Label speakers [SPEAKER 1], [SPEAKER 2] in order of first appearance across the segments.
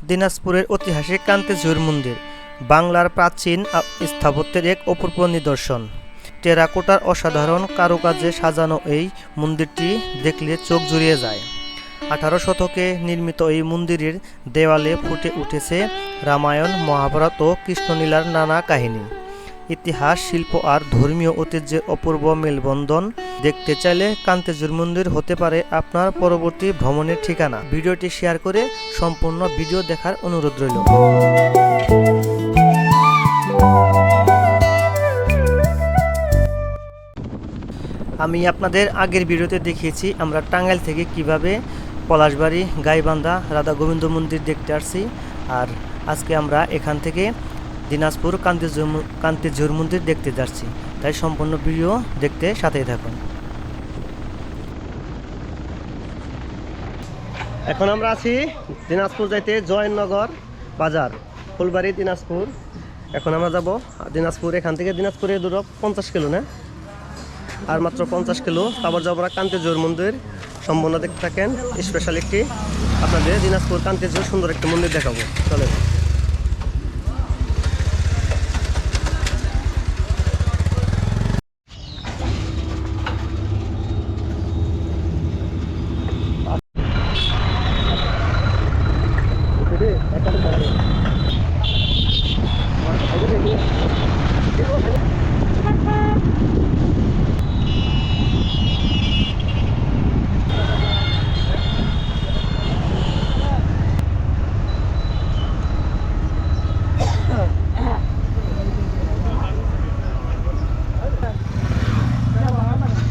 [SPEAKER 1] দিনাজপুরের ঐতিহাসিক কান্তেঝুর মন্দির বাংলার প্রাচীন স্থাপত্যের এক অপূর্ব নিদর্শন। টেরাকোটার অসাধারণ কারুকাজে সাজানো এই মন্দিরটি দেখলে চোখ জুড়িয়ে যায়। 18 শতকে নির্মিত এই মন্দিরের দেওয়ালে ফুটে উঠেছে রামায়ণ, মহাভারত ও কৃষ্ণলীলার নানা কাহিনী। ইতিহাস, শিল্প আর ধর্মীয় ঐতিহ্যের অপূর্ব মেলবন্ধন দেখতে চাইলে কান্তেঝুর মন্দির হতে পারে আপনার পরবর্তী ভ্রমণের ঠিকানা। ভিডিওটি শেয়ার করে সম্পূর্ণ ভিডিও দেখার অনুরোধ রইল। আমি আপনাদের আগের ভিডিওতে দেখিয়েছি আমরা টাঙ্গাইল থেকে কিভাবে পলাশবাড়ি, গাইবান্ধা, রাধা গোবিন্দ মন্দির দেখতে আসছি। আর আজকে আমরা এখান থেকে দিনাজপুর কান্তেঝুর মন্দির দেখতে যাচ্ছি। তাই সম্পূর্ণ ভিডিও দেখতে সাথেই থাকুন। এখন আমরা আছি দিনাজপুর যাইতে জয়নগর বাজার, ফুলবাড়ি, দিনাজপুর। এখন আমরা যাব দিনাজপুর। এখান থেকে দিনাজপুরের দূর 50 কিলো, না আর মাত্র 50 কিলো। তারপর যাবো আমরা কান্তেঝুর মন্দির। সম্পূর্ণ দেখতে থাকেন। স্পেশাল একটি আপনাদের দিনাজপুর কান্তেঝুর সুন্দর একটি মন্দির দেখাবো। চলেন।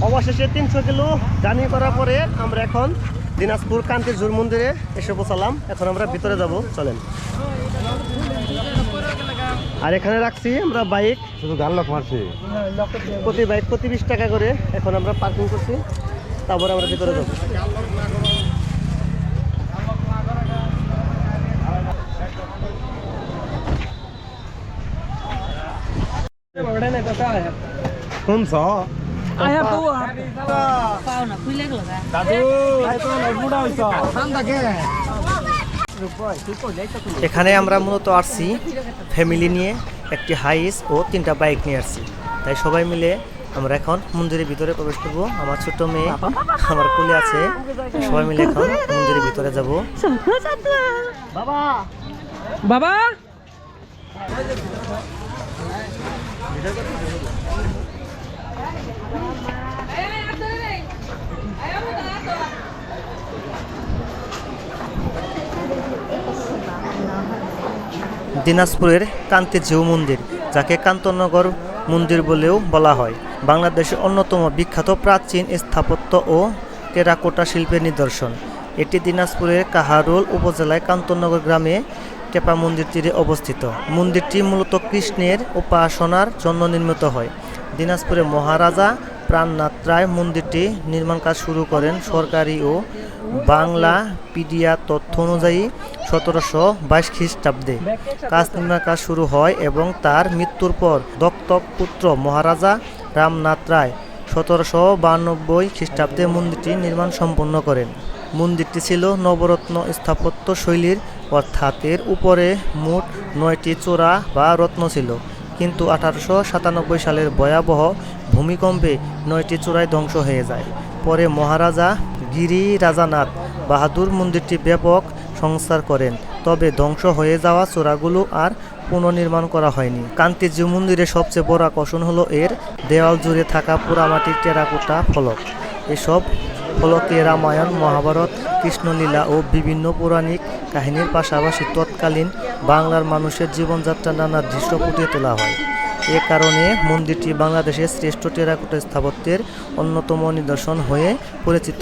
[SPEAKER 1] অবশেষে 300 কিলো জার্নি করার পরে আমরা এখন দিনাজপুর কান্তেঝুর মন্দিরে এসে পৌঁছালাম। এখন আমরা ভিতরে যাব, চলেন। আর এখানে রাখছি আমরা বাইক, শুধু গান লক মারছি, প্রতি বাইক প্রতি 20 টাকা করে। এখন আমরা পার্কিং করছি, তারপরে আমরা ভিতরে যাব।
[SPEAKER 2] শুনছ
[SPEAKER 1] এখানে আমরা মূলত আসছি ফ্যামিলি নিয়ে, একটি হাইস ও 3টা বাইক নিয়ে আসছি। তাই সবাই মিলে আমরা এখন মন্দিরের ভিতরে প্রবেশ করবো। আমার ছোট মেয়ে আমার কোলে আছে। সবাই মিলে এখন মন্দিরের ভিতরে যাব। বাবা
[SPEAKER 3] বাবা
[SPEAKER 1] দিনাজপুরের কান্তেঝুর মন্দির, যাকে কান্তনগর মন্দির বলেও বলা হয়, বাংলাদেশের অন্যতম বিখ্যাত প্রাচীন স্থাপত্য ও টেরাকোটা শিল্পের নিদর্শন। এটি দিনাজপুরের কাহারোল উপজেলায় কান্তনগর গ্রামে টেপা মন্দির তীরে অবস্থিত। মন্দিরটি মূলত কৃষ্ণের উপাসনার জন্য নির্মিত হয়। দিনাজপুরে মহারাজা প্রাণনাথ রায় মন্দিরটি নির্মাণ কাজ শুরু করেন। সরকারি ও বাংলা পিডিয়া তথ্য অনুযায়ী 1722 খ্রিস্টাব্দে নির্মাণ কাজ শুরু হয় এবং তার মৃত্যুর পর দত্তক পুত্র মহারাজা রামনাথ রায় 1792 খ্রিস্টাব্দে মন্দিরটি নির্মাণ সম্পন্ন করেন। মন্দিরটি ছিল নবরত্ন স্থাপত্য শৈলীর, অর্থাৎ এর উপরে মোট 9টি চূড়া বা রত্ন ছিল। কিন্তু 1897 সালের ভয়াবহ ভূমিকম্পে 9টি চূড়ায় ধ্বংস হয়ে যায়। পরে মহারাজা গিরিরাজানাথ বাহাদুর মন্দিরটি ব্যাপক সংস্কার করেন, তবে ধ্বংস হয়ে যাওয়া চূড়াগুলো আর পুনর্নির্মাণ করা হয়নি। কান্তেঝুর মন্দিরের সবচেয়ে বড় আকর্ষণ হলো এর দেওয়াল জুড়ে থাকা পোড়ামাটির টেরাকোটা ফলক। এসব ফলকে রামায়ণ, মহাভারত, কৃষ্ণলীলা ও বিভিন্ন পৌরাণিক কাহিনীর পাশাপাশি তৎকালীন বাংলার মানুষের জীবনযাত্রার নানা দৃশ্য ফুটিয়ে তোলা হয়। এ কারণে মন্দিরটি বাংলাদেশের শ্রেষ্ঠ টেরাকোটা স্থাপত্যের অন্যতম নিদর্শন হয়ে পরিচিত।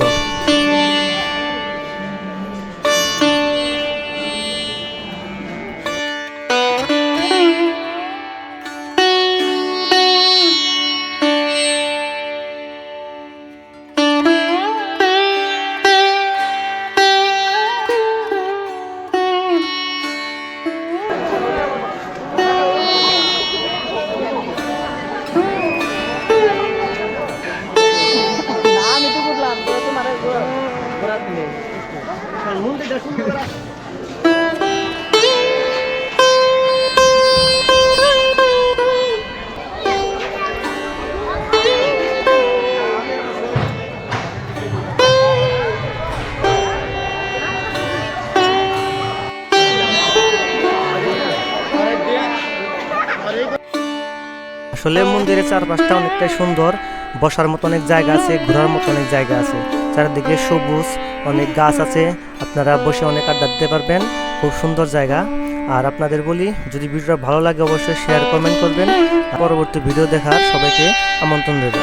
[SPEAKER 1] আসলে মন্দিরের চারপাশটা অনেকটাই সুন্দর, বসার মতো অনেক জায়গা আছে, ঘোরার মতো অনেক জায়গা আছে, চারিদিকে সবুজ অনেক গাছ আছে, আপনারা বসে অনেক আড্ডা দিতে পারবেন, খুব সুন্দর জায়গা। আর আপনাদের বলি, যদি ভিডিওটা ভালো লাগে অবশ্যই শেয়ার কমেন্ট করবেন। পরবর্তী ভিডিও দেখার সবাইকে আমন্ত্রণ রইল।